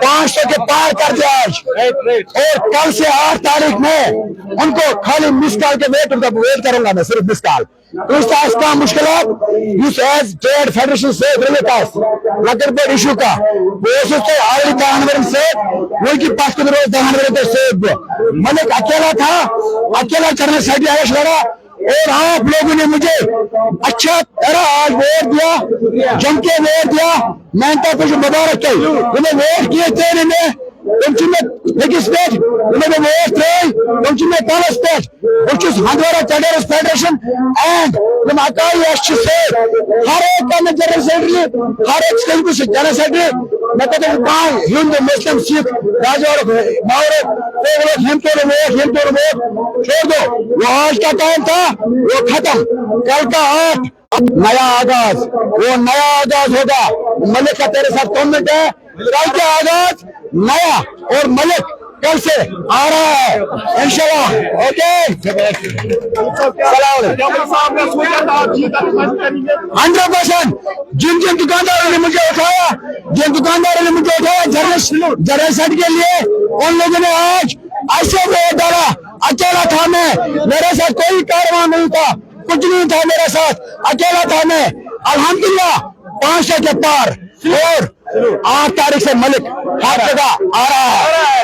500 के पार कर दिया आज। और कल से 8 तारीख में उनको खाली मिस कॉल के वेट करूंगा मैं, सिर्फ मिस कॉल इसका मुश्किल ट्रेड फेडरेशन से लकर इशू का आलरेडी दहन से पास मलिक अकेला था, अकेला जनरल सेक्रेटरी लड़ा। और आप लोगों ने मुझे अच्छा तरह आज वोट दिया, जम के वोट दिया, मैं तो कुछ मुबारक कही उन्हें वोट किए थे इन्हें legislate, which is Handwara Terrorist Federation, and the Makai has to say, Hare Kama General Secretary, Hare State General Secretary, Makatai, Hindu, Muslim, Sikh, Raja, Mauro, him to the vote, छोड़ दो, वो आज का काम था, वो खत्म, कल का 8 नया आगाज, वो नया आगाज होगा। मलिक का तेरे साथ कमेंट है, कल का आगाज नया और मलिक कल से आ रहा है इंशाल्लाह। ओके 100%। जिन दुकानदारों ने मुझे उठाया जर्नल सेट के लिए, उन लोगों ने आज ऐसे वोट डाला। अकेला था मैं, मेरे साथ कोई कारवां नहीं था, कुछ नहीं था मेरे साथ, अकेला था मैं। अल्हम्दुलिल्लाह 500 के पार। और 8 तारीख से मलिक हर जगह आ रहा है।